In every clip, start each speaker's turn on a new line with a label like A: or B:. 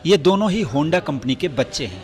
A: ये दोनों ही Honda company के बच्चे हैं।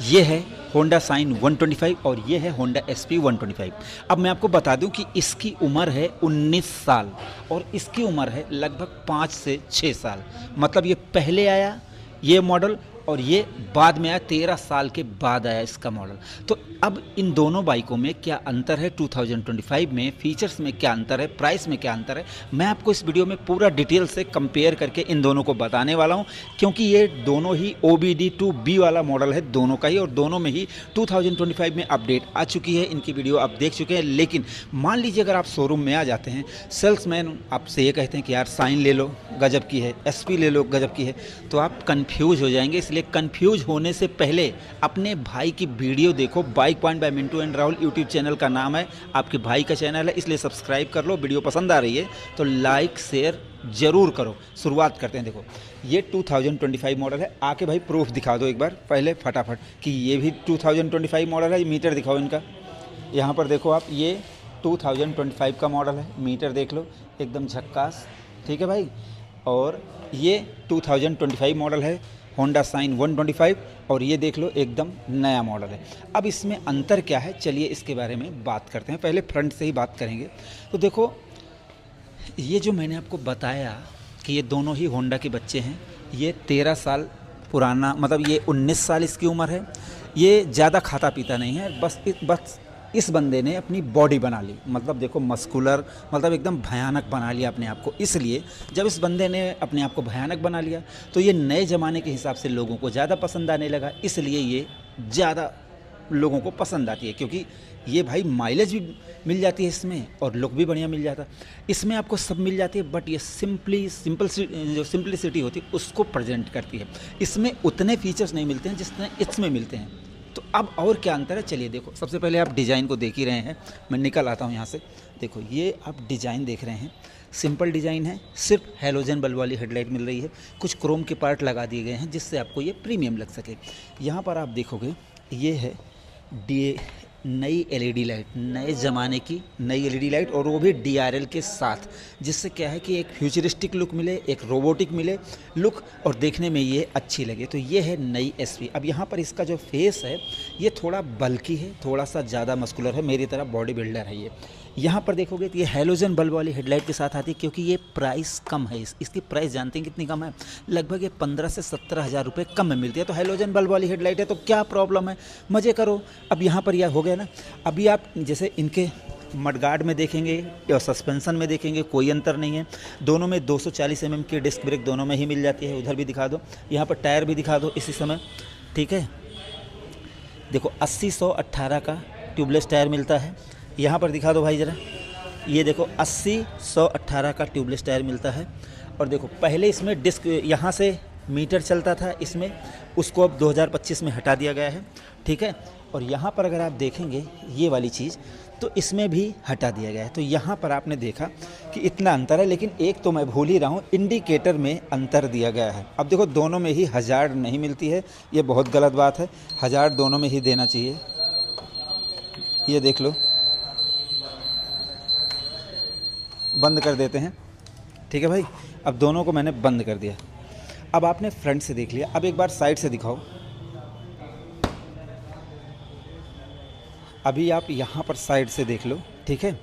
A: ये है होंडा साइन 125 और ये है होंडा एसपी 125। अब मैं आपको बता दूं कि इसकी उम्र है 19 साल और इसकी उम्र है लगभग 5 से 6 साल। मतलब ये पहले आया ये मॉडल और ये बाद में आया, 13 साल के बाद आया इसका मॉडल। तो अब इन दोनों बाइकों में क्या अंतर है, 2025 में फीचर्स में क्या अंतर है, प्राइस में क्या अंतर है, मैं आपको इस वीडियो में पूरा डिटेल से कंपेयर करके इन दोनों को बताने वाला हूं। क्योंकि ये दोनों ही OBD2B वाला मॉडल है दोनों का ही, और दोनों में ही 2025 में अपडेट आ चुकी है। इनकी वीडियो आप देख चुके हैं। लेकिन मान लीजिए अगर आप शोरूम में आ जाते हैं, सेल्समैन आपसे ये कहते हैं कि यार साइन ले लो गजब की है, एसपी ले लो गजब की है, तो आप कन्फ्यूज हो जाएंगे। इसलिए कंफ्यूज होने से पहले अपने भाई की वीडियो देखो। Bike point by Mintu and Rahul YouTube channel का नाम है, आपके भाई का चैनल है, इसलिए सब्सक्राइब कर लो। वीडियो पसंद आ रही है तो लाइक शेयर जरूर करो। शुरुआत करते हैं। देखो ये 2025 मॉडल है। आके भाई प्रूफ दिखा दो एक बार पहले फटाफट कि ये भी 2025 मॉडल है। मीटर दिखाओ इनका, यहाँ पर देखो आप, ये 2025 का मॉडल है। मीटर देख लो एकदम झक्कास, ठीक है भाई। और ये 2025 मॉडल है होंडा साइन 125 और ये देख लो एकदम नया मॉडल है। अब इसमें अंतर क्या है, चलिए इसके बारे में बात करते हैं। पहले फ्रंट से ही बात करेंगे। तो देखो ये जो मैंने आपको बताया कि ये दोनों ही होंडा के बच्चे हैं, ये 13 साल पुराना, मतलब ये 19 साल इसकी उम्र है। ये ज़्यादा खाता पीता नहीं है, बस इस बंदे ने अपनी बॉडी बना ली। मतलब देखो मस्कुलर, मतलब एकदम भयानक बना लिया अपने आप को। इसलिए जब इस बंदे ने अपने आप को भयानक बना लिया तो ये नए ज़माने के हिसाब से लोगों को ज़्यादा पसंद आने लगा। इसलिए ये ज़्यादा लोगों को पसंद आती है, क्योंकि ये भाई माइलेज भी मिल जाती है इसमें और लुक भी बढ़िया मिल जाता है। इसमें आपको सब मिल जाती है, बट ये जो सिंपलिसिटी होती है उसको प्रेजेंट करती है। इसमें उतने फीचर्स नहीं मिलते हैं जितने इसमें मिलते हैं। तो अब और क्या अंतर है, चलिए देखो। सबसे पहले आप डिज़ाइन को देख ही रहे हैं, मैं निकल आता हूँ यहाँ से। देखो ये आप डिज़ाइन देख रहे हैं, सिंपल डिज़ाइन है। सिर्फ हैलोजन बल्ब वाली हेडलाइट मिल रही है, कुछ क्रोम के पार्ट लगा दिए गए हैं जिससे आपको ये प्रीमियम लग सके। यहाँ पर आप देखोगे ये है नई LED लाइट, नए ज़माने की नई LED लाइट, और वो भी DRL के साथ, जिससे क्या है कि एक फ्यूचरिस्टिक लुक मिले, एक रोबोटिक मिले लुक, और देखने में ये अच्छी लगे। तो ये है नई SP। अब यहाँ पर इसका जो फेस है ये थोड़ा बल्कि है, थोड़ा सा ज़्यादा मस्कुलर है, मेरी तरह बॉडी बिल्डर है ये। यहाँ पर देखोगे तो ये हैलोजन बल्ब वाली हेडलाइट के साथ आती है, क्योंकि ये प्राइस कम है। इसकी प्राइस जानते हैं कितनी कम है, लगभग ये 15 से 17 हज़ार रुपये कम में मिलती है। तो हैलोजन बल्ब वाली हेडलाइट है तो क्या प्रॉब्लम है, मज़े करो। अब यहाँ पर यह हो गया ना। अभी आप जैसे इनके मडगार्ड में देखेंगे या सस्पेंसन में देखेंगे, कोई अंतर नहीं है। दोनों में 240 mm की डिस्क ब्रेक दोनों में ही मिल जाती है। उधर भी दिखा दो, यहाँ पर टायर भी दिखा दो इसी समय, ठीक है। देखो 80-118 का ट्यूबलेस टायर मिलता है। यहाँ पर दिखा दो भाई ज़रा, ये देखो 80-118 का ट्यूबलेस टायर मिलता है। और देखो पहले इसमें डिस्क यहाँ से मीटर चलता था इसमें, उसको अब 2025 में हटा दिया गया है, ठीक है। और यहाँ पर अगर आप देखेंगे ये वाली चीज़, तो इसमें भी हटा दिया गया है। तो यहाँ पर आपने देखा कि इतना अंतर है। लेकिन एक तो मैं भूल ही रहा हूँ, इंडिकेटर में अंतर दिया गया है। अब देखो दोनों में ही हज़ार्ड नहीं मिलती है, ये बहुत गलत बात है। हज़ार्ड दोनों में ही देना चाहिए। ये देख लो, बंद कर देते हैं, ठीक है भाई। अब दोनों को मैंने बंद कर दिया। अब आपने फ्रंट से देख लिया, अब एक बार साइड से दिखाओ। अभी आप यहाँ पर साइड से देख लो, ठीक है।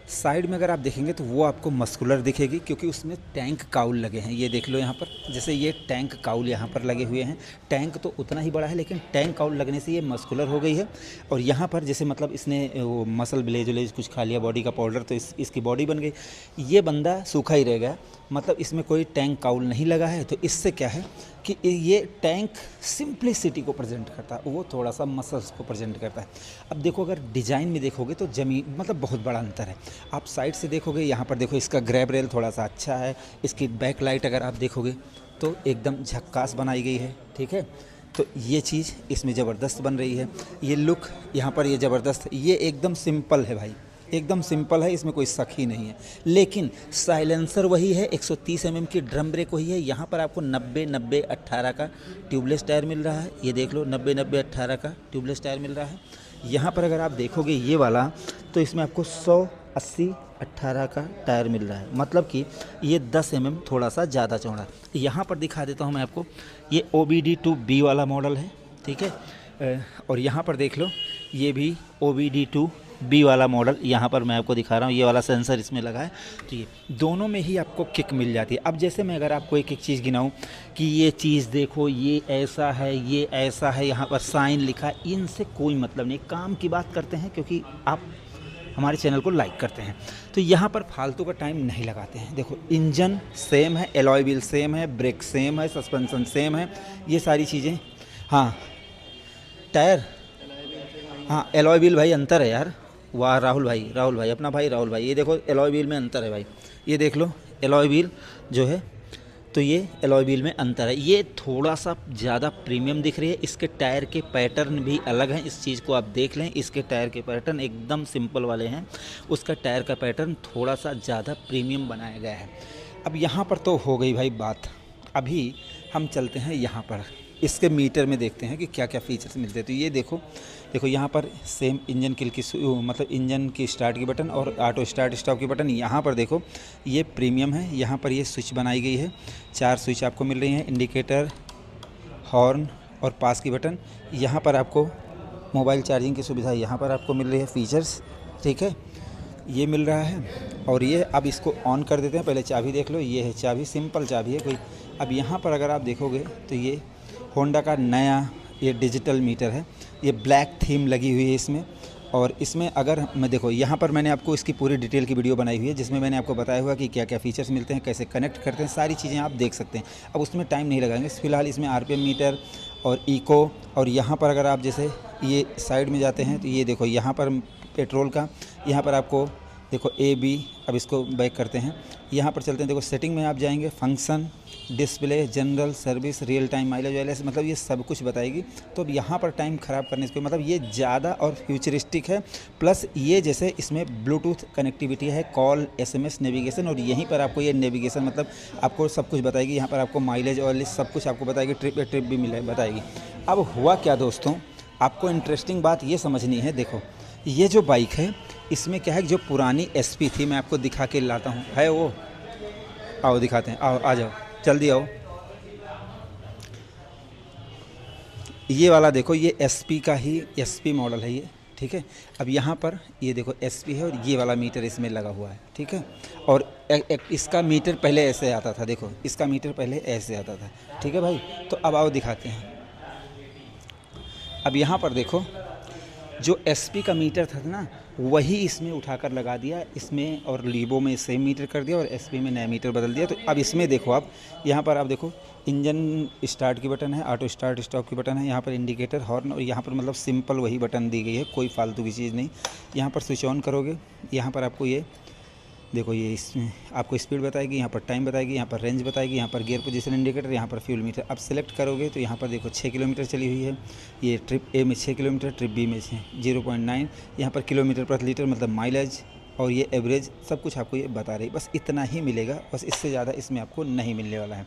A: साइड में अगर आप देखेंगे तो वो आपको मस्कुलर दिखेगी, क्योंकि उसमें टैंक काउल लगे हैं। ये देख लो यहाँ पर, जैसे ये टैंक काउल यहाँ पर लगे हुए हैं। टैंक तो उतना ही बड़ा है, लेकिन टैंक काउल लगने से ये मस्कुलर हो गई है। और यहाँ पर जैसे मतलब इसने वो मसल विलेज कुछ खा लिया बॉडी का पाउडर, तो इसकी बॉडी बन गई। ये बंदा सूखा ही रह गया, मतलब इसमें कोई टैंक काउल नहीं लगा है। तो इससे क्या है कि ये टैंक सिंप्लिसिटी को प्रेजेंट करता है, वो थोड़ा सा मसल्स को प्रेजेंट करता है। अब देखो अगर डिज़ाइन में देखोगे तो ज़मीन मतलब बहुत बड़ा अंतर है। आप साइड से देखोगे, यहाँ पर देखो इसका ग्रैब रेल थोड़ा सा अच्छा है। इसकी बैक लाइट अगर आप देखोगे तो एकदम झक्कास बनाई गई है, ठीक है। तो ये चीज़ इसमें ज़बरदस्त बन रही है। ये लुक यहाँ पर ये ज़बरदस्त, ये एकदम सिंपल है भाई, एकदम सिंपल है, इसमें कोई शक ही नहीं है। लेकिन साइलेंसर वही है, 130 mm की ड्रम ब्रेक वही है। यहाँ पर आपको 90-90-18 का ट्यूबलेस टायर मिल रहा है। ये देख लो 90-90-18 का ट्यूबलेस टायर मिल रहा है। यहाँ पर अगर आप देखोगे ये वाला, तो इसमें आपको 100 80-18 का टायर मिल रहा है, मतलब कि ये 10 mm थोड़ा सा ज़्यादा चौड़ा है। यहाँ पर दिखा देता हूँ मैं आपको, ये OBD2B वाला मॉडल है, ठीक है। और यहाँ पर देख लो, ये भी OBD2B वाला मॉडल यहाँ पर मैं आपको दिखा रहा हूँ, ये वाला सेंसर इसमें लगा है। तो ये दोनों में ही आपको किक मिल जाती है। अब जैसे मैं अगर आपको एक एक चीज़ गिनाऊँ कि ये चीज़ देखो, ये ऐसा है, ये ऐसा है, यहाँ पर साइन लिखा है, इनसे कोई मतलब नहीं, काम की बात करते हैं क्योंकि आप हमारे चैनल को लाइक करते हैं, तो यहाँ पर फालतू का टाइम नहीं लगाते हैं। देखो इंजन सेम है, एलॉय व्हील सेम है, ब्रेक सेम है, सस्पेंशन सेम है, ये सारी चीज़ें। हाँ टायर, हाँ एलॉय व्हील भाई अंतर है यार। वाह राहुल भाई अपना भाई राहुल भाई, ये देखो एलॉय व्हील में अंतर है भाई, ये देख लो एलॉय व्हील जो है, तो ये एलॉय व्हील में अंतर है, ये थोड़ा सा ज़्यादा प्रीमियम दिख रही है। इसके टायर के पैटर्न भी अलग हैं, इस चीज़ को आप देख लें। इसके टायर के पैटर्न एकदम सिंपल वाले हैं, उसका टायर का पैटर्न थोड़ा सा ज़्यादा प्रीमियम बनाया गया है। अब यहाँ पर तो हो गई भाई बात, अभी हम चलते हैं यहाँ पर इसके मीटर में, देखते हैं कि क्या क्या फीचर्स मिलते हैं। तो ये देखो यहाँ पर सेम इंजन किल की मतलब इंजन की स्टार्ट की बटन और ऑटो स्टार्ट स्टॉप की बटन। यहाँ पर देखो ये प्रीमियम है, यहाँ पर ये स्विच बनाई गई है, 4 स्विच आपको मिल रही हैं, इंडिकेटर, हॉर्न और पास की बटन। यहाँ पर आपको मोबाइल चार्जिंग की सुविधा यहाँ पर आपको मिल रही है, फीचर्स, ठीक है, ये मिल रहा है। और ये अब इसको ऑन कर देते हैं, पहले चाबी देख लो, ये है चाबी, सिंपल चाबी है कोई। अब यहाँ पर अगर आप देखोगे तो ये होंडा का नया ये डिजिटल मीटर है, ये ब्लैक थीम लगी हुई है इसमें। और इसमें अगर मैं देखो, यहाँ पर मैंने आपको इसकी पूरी डिटेल की वीडियो बनाई हुई है, जिसमें मैंने आपको बताया हुआ कि क्या क्या फीचर्स मिलते हैं, कैसे कनेक्ट करते हैं, सारी चीज़ें आप देख सकते हैं। अब उसमें टाइम नहीं लगाएंगे, फ़िलहाल इसमें RPM मीटर और इको। और यहाँ पर अगर आप जैसे ये साइड में जाते हैं तो ये देखो यहाँ पर पेट्रोल का, यहाँ पर आपको देखो AB, अब इसको बैक करते हैं, यहाँ पर चलते हैं, देखो सेटिंग में आप जाएंगे, function, display, general, service, real time mileage वाइलेज, मतलब ये सब कुछ बताएगी। तो अब यहाँ पर टाइम ख़राब करने से, मतलब ये ज़्यादा और फ्यूचरिस्टिक है। प्लस ये जैसे इसमें ब्लूटूथ कनेक्टिविटी है, कॉल, SMS, नेविगेशन, और यहीं पर आपको ये नेविगेशन मतलब आपको सब कुछ बताएगी। यहाँ पर आपको माइलेज और सब कुछ आपको बताएगी, ट्रिप भी मिले बताएगी। अब हुआ क्या दोस्तों, आपको इंटरेस्टिंग बात ये समझनी है। देखो ये जो बाइक है, इसमें क्या है, जो पुरानी SP थी, मैं आपको दिखा के लाता हूँ, है वो, आओ दिखाते हैं, आओ आ जाओ जल्दी आओ। ये वाला देखो, ये SP का ही SP मॉडल है ये, ठीक है। अब यहाँ पर ये देखो SP है और ये वाला मीटर इसमें लगा हुआ है, ठीक है। और इसका मीटर पहले ऐसे आता था, देखो इसका मीटर पहले ऐसे आता था, ठीक है भाई। तो अब आओ दिखाते हैं। अब यहाँ पर देखो, जो SP का मीटर था ना, वही इसमें उठाकर लगा दिया इसमें, और लीबो में सेम मीटर कर दिया और SP में नया मीटर बदल दिया। तो अब इसमें देखो आप, यहाँ पर आप देखो इंजन स्टार्ट की बटन है, ऑटो स्टार्ट स्टॉप की बटन है, यहाँ पर इंडिकेटर, हॉर्न, और यहाँ पर मतलब सिंपल वही बटन दी गई है, कोई फालतू की चीज़ नहीं। यहाँ पर स्विच ऑन करोगे, यहाँ पर आपको ये देखो, ये इसमें आपको स्पीड बताएगी, यहाँ पर टाइम बताएगी, यहाँ पर रेंज बताएगी, यहाँ पर गियर पोजीशन इंडिकेटर, यहाँ पर फ्यूल मीटर। अब सेलेक्ट करोगे तो यहाँ पर देखो 6 किलोमीटर चली हुई है, ये ट्रिप A में 6 किलोमीटर, ट्रिप B में 0.9, यहाँ पर किलोमीटर प्रति लीटर मतलब माइलेज, और ये एवरेज, सब कुछ आपको ये बता रही। बस इतना ही मिलेगा, बस इससे ज़्यादा इसमें आपको नहीं मिलने वाला है।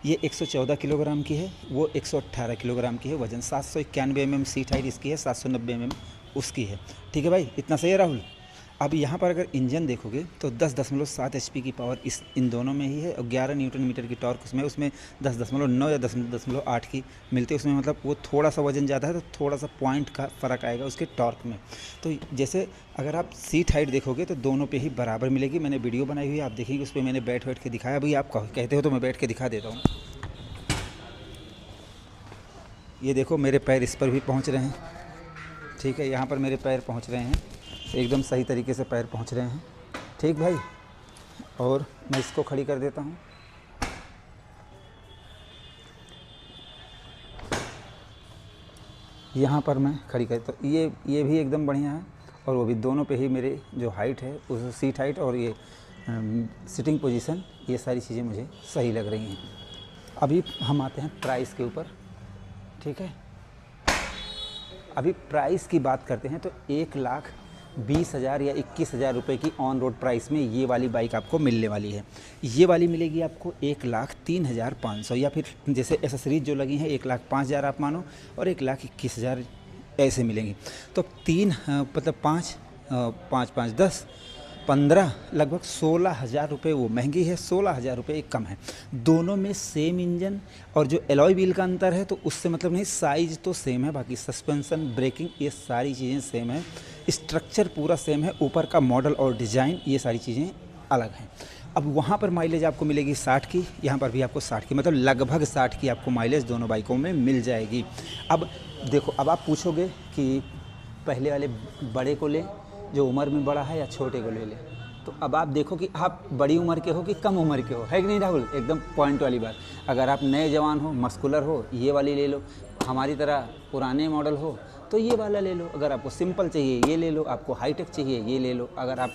A: ये 114 किलोग्राम की है, वो 118 किलोग्राम की है वज़न, 791 mm सीट हाइट इसकी है, 790 mm उसकी है, ठीक है भाई। इतना सही है राहुल। अब यहाँ पर अगर इंजन देखोगे तो 10.7 HP की पावर इन दोनों में ही है, और 11 न्यूटन मीटर की टॉर्क उसमें 10.9 या 10.8 की मिलती है उसमें, मतलब वो थोड़ा सा वजन ज़्यादा है तो थोड़ा सा पॉइंट का फ़र्क आएगा उसके टॉर्क में। तो जैसे अगर आप सीट हाइट देखोगे तो दोनों पे ही बराबर मिलेगी। मैंने वीडियो बनाई हुई है, आप देखेंगे, उस पर मैंने बैठ के दिखाया। अभी आप कहते हो तो मैं बैठ के दिखा देता हूँ। ये देखो मेरे पैर इस पर भी पहुँच रहे हैं, ठीक है, यहाँ पर मेरे पैर पहुँच रहे हैं, एकदम सही तरीके से पैर पहुंच रहे हैं, ठीक भाई। और मैं इसको खड़ी कर देता हूं। यहाँ पर मैं खड़ी कर, तो ये भी एकदम बढ़िया है, और वो भी दोनों पे ही मेरे जो हाइट है, उस सीट हाइट और ये सिटिंग पोजीशन, ये सारी चीज़ें मुझे सही लग रही हैं। अभी हम आते हैं प्राइस के ऊपर, ठीक है। अभी प्राइस की बात करते हैं तो 1,20,000 या 21,000 रुपये की ऑन रोड प्राइस में ये वाली बाइक आपको मिलने वाली है। ये वाली मिलेगी आपको 1,03,500, या फिर जैसे एसेसरीज जो लगी हैं 1,05,000 आप मानो, और 1,21,000 ऐसे मिलेंगी। तो 3 मतलब 5 5 5 10 15 लगभग 16,000 रुपये वो महंगी है, 16,000 रुपये कम है। दोनों में सेम इंजन और जो एलॉय व्हील का अंतर है तो उससे मतलब नहीं, साइज़ तो सेम है, बाकी सस्पेंशन, ब्रेकिंग ये सारी चीज़ें सेम है, स्ट्रक्चर पूरा सेम है, ऊपर का मॉडल और डिज़ाइन ये सारी चीज़ें अलग हैं। अब वहाँ पर माइलेज आपको मिलेगी 60 की, यहाँ पर भी आपको 60 की, मतलब लगभग 60 की आपको माइलेज दोनों बाइकों में मिल जाएगी। अब देखो, अब आप पूछोगे कि पहले वाले बड़े को लें जो उम्र में बड़ा है या छोटे को ले लें, तो अब आप देखो कि आप बड़ी उम्र के हो कि कम उम्र के हो, है कि नहीं राहुल? एकदम पॉइंट वाली बात। अगर आप नए जवान हो, मस्कुलर हो, ये वाली ले लो। हमारी तरह पुराने मॉडल हो तो ये वाला ले लो। अगर आपको सिंपल चाहिए ये ले लो, आपको हाईटेक चाहिए ये ले लो। अगर आप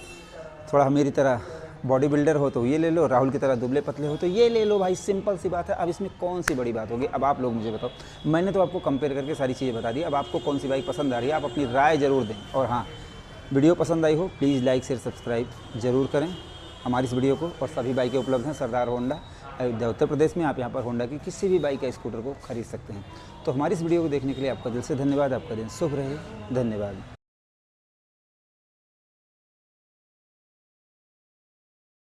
A: थोड़ा मेरी तरह बॉडी बिल्डर हो तो ये ले लो, राहुल की तरह दुबले पतले हो तो ये ले लो भाई, सिंपल सी बात है। अब इसमें कौन सी बड़ी बात होगी? अब आप लोग मुझे बताओ। मैंने तो आपको कंपेयर करके सारी चीज़ें बता दी, अब आपको कौन सी बाइक पसंद आ रही है आप अपनी राय ज़रूर दें। और हाँ, वीडियो पसंद आई हो प्लीज़ लाइक शेयर सब्सक्राइब ज़रूर करें हमारी इस वीडियो को। और सभी बाइकें उपलब्ध हैं सरदार होंडा अयोध्या उत्तर प्रदेश में। आप यहाँ पर होंडा की किसी भी बाइक या स्कूटर को खरीद सकते हैं। तो हमारी इस वीडियो को देखने के लिए आपका दिल से धन्यवाद। आपका दिन शुभ रहे। धन्यवाद।